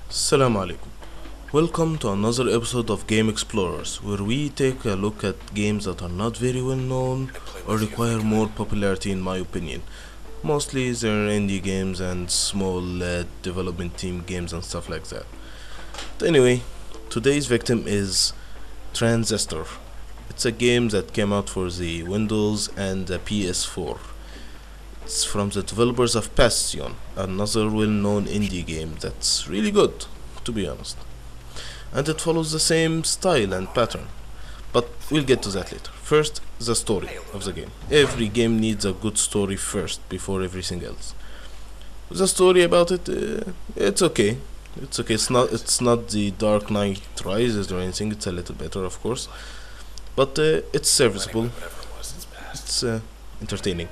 Assalamu alaikum. Welcome to another episode of Game Explorers, where we take a look at games that are not very well known or require more popularity, in my opinion. Mostly they're indie games and small development team games and stuff like that. But anyway, today's victim is Transistor. It's a game that came out for the Windows and the PS4. It's from the developers of Bastion, another well-known indie game that's really good, to be honest. And it follows the same style and pattern. But we'll get to that later. First, the story of the game. Every game needs a good story first, before everything else. The story about it, it's okay. It's okay. It's not the Dark Knight Rises or anything. It's a little better, of course, but it's serviceable. It's entertaining.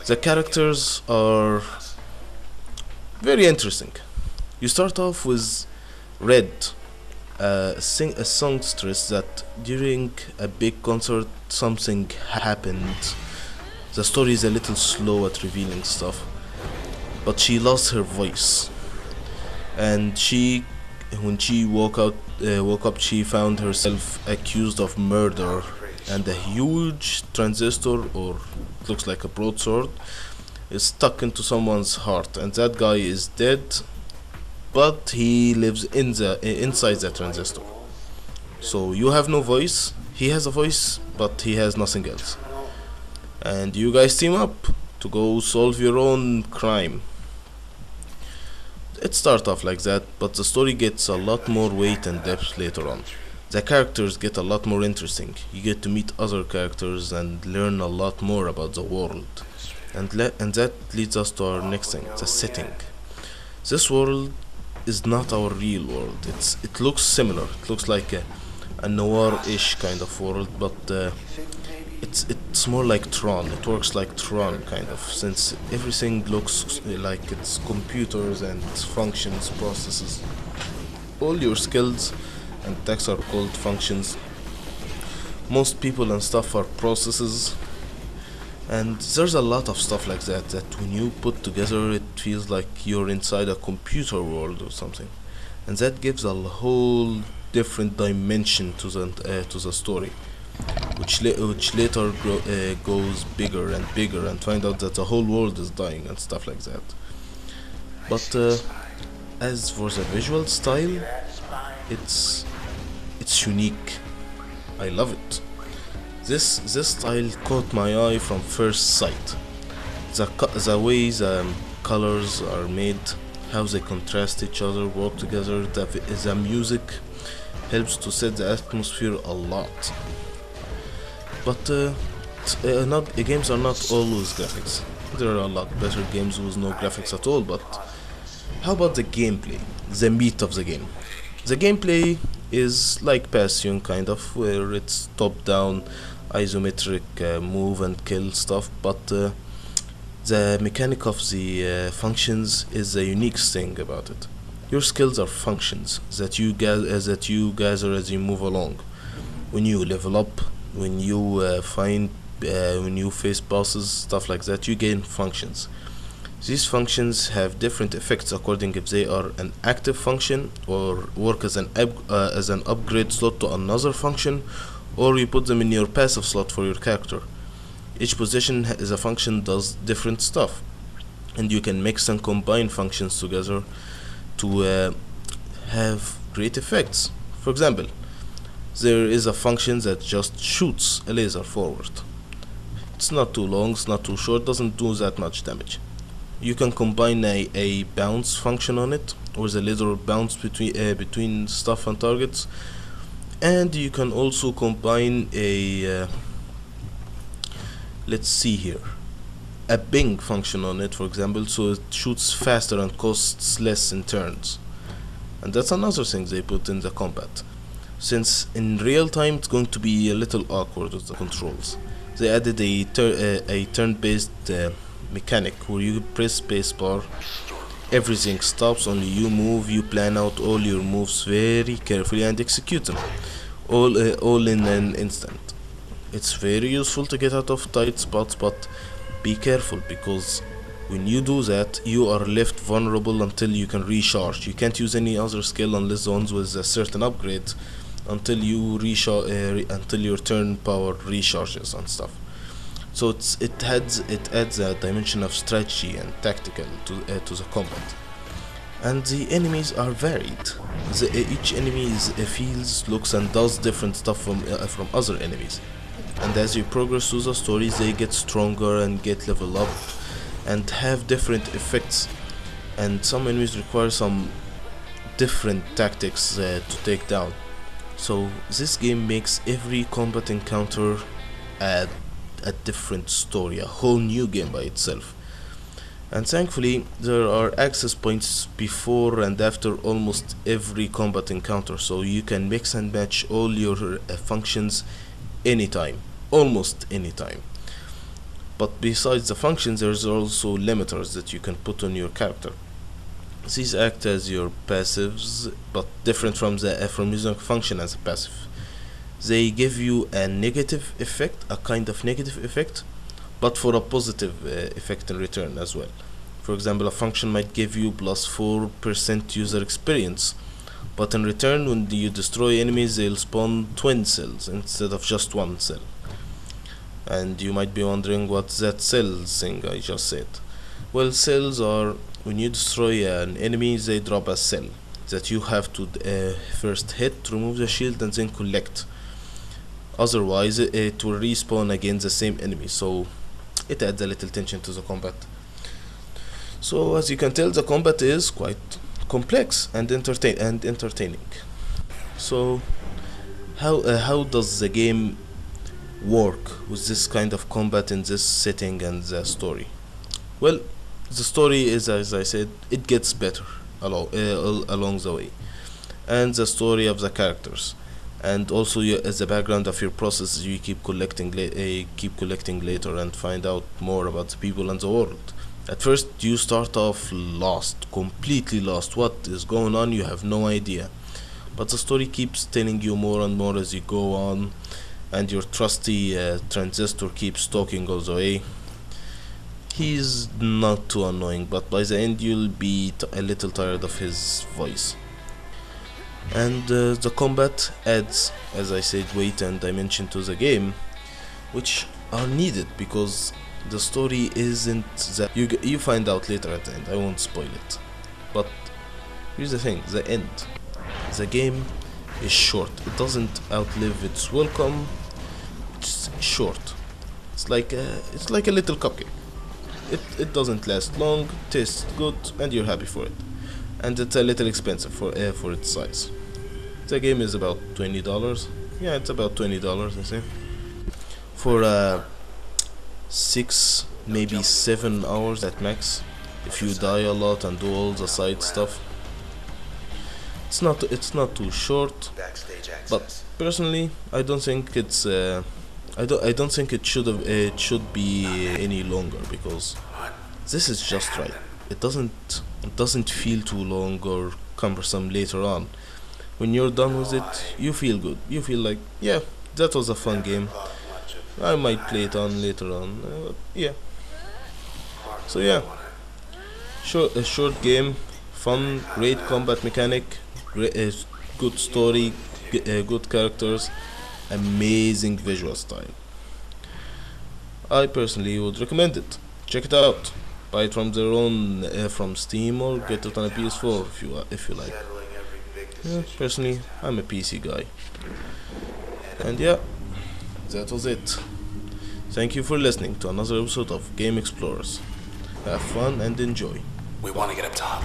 The characters are very interesting. You start off with Red, a songstress that during a big concert something happened. The story is a little slow at revealing stuff, but she lost her voice, and when she woke up, she found herself accused of murder, and a huge transistor, or looks like a broadsword, is stuck into someone's heart, and that guy is dead, but he lives inside the transistor. So you have no voice. He has a voice, but he has nothing else. And you guys team up to go solve your own crime. It starts off like that, but the story gets a lot more weight and depth later on. The characters get a lot more interesting. You get to meet other characters and learn a lot more about the world. And that leads us to our next thing, the setting. This world is not our real world. It looks similar. It looks like a noir-ish kind of world, but it's more like Tron. It works like Tron kind of, since everything looks like it's computers and functions, processes. All your skills and attacks are called functions. Most people and stuff are processes. And there's a lot of stuff like that when you put together it feels like you're inside a computer world or something. And that gives a whole different dimension to the story, which later goes bigger and bigger, and find out that the whole world is dying and stuff like that. But as for the visual style, it's unique. I love it. This style caught my eye from first sight. The way the colors are made, how they contrast each other, work together. The music helps to set the atmosphere a lot. But games are not always graphics. There are a lot better games with no graphics at all. But how about the gameplay, the meat of the game? The gameplay is like Passion kind of, where it's top-down, isometric move and kill stuff, but the mechanic of the functions is the unique thing about it. Your skills are functions that you gather as you move along. When you level up, when you when you face bosses, stuff like that, you gain functions. These functions have different effects according if they are an active function or work as an upgrade slot to another function, or you put them in your passive slot for your character. Each position as a function does different stuff, and you can mix and combine functions together to have great effects. For example, there is a function that just shoots a laser forward. It's not too long, it's not too short, doesn't do that much damage. You can combine a bounce function on it, or the laser bounce between stuff and targets, and you can also combine a let's see here, a bing function on it, for example, so it shoots faster and costs less in turns. And that's another thing they put in the combat, since in real time it's going to be a little awkward with the controls. They added a turn-based mechanic where you press spacebar, everything stops, only you move, you plan out all your moves very carefully and execute them all in an instant. It's very useful to get out of tight spots, but be careful, because When you do that, you are left vulnerable until you can recharge. You can't use any other skill unless the ones with a certain upgrade until you until your turn power recharges and stuff. So it adds a dimension of strategy and tactical to the combat. And the enemies are varied. Each enemy feels, looks, and does different stuff from other enemies. And as you progress through the story, they get stronger and get level up and have different effects. And some enemies require some different tactics to take down. So this game makes every combat encounter a different story, a whole new game by itself. And thankfully there are access points before and after almost every combat encounter, so you can mix and match all your functions anytime, almost anytime. But besides the functions, there's also limiters that you can put on your character. These act as your passives, but different from using a function as a passive. They give you a negative effect, a kind of negative effect, but for a positive effect in return as well. For example, a function might give you plus 4% user experience, but in return, when you destroy enemies, they'll spawn twin cells instead of just one cell. And you might be wondering what that cell thing I just said. Well, cells are, when you destroy an enemy, they drop a cell that you have to first hit, remove the shield, and then collect. Otherwise, it will respawn against the same enemy, so it adds a little tension to the combat. So as you can tell, the combat is quite complex and entertaining. So how does the game work with this kind of combat in this setting and the story? Well, the story is, as I said, it gets better along the way, and the story of the characters, and also as the background of your process, you keep collecting later and find out more about the people and the world. At first you start off lost, completely lost. What is going on? You have no idea, but the story keeps telling you more and more as you go on, and your trusty Transistor keeps talking all the way. He's not too annoying, but by the end you'll be a little tired of his voice. And the combat adds, as I said, weight and dimension to the game, which are needed because the story isn't that you find out later at the end. I won't spoil it, but here's the thing: the end. The game is short. It doesn't outlive its welcome. It's short. It's like a little cupcake. It doesn't last long, tastes good, and you're happy for it. And it's a little expensive for its size. The game is about $20. Yeah, it's about $20, I say. For 6, maybe 7 hours at max. If you die a lot and do all the side stuff, it's not too short. But personally, I don't think it's I don't think it should be any longer, because this is just right. It doesn't feel too long or cumbersome later on. When you're done with it, you feel good. You feel like, yeah, that was a fun game. I might play it on later on. Yeah. So yeah, a short game, fun, great combat mechanic, good story, good characters, amazing visual style. I personally would recommend it. Check it out. Buy it from their own from Steam, or get it on a PS4 if you like. Yeah, personally, I'm a PC guy. And yeah, that was it. Thank you for listening to another episode of Game Explorers. Have fun and enjoy. We want to get up top.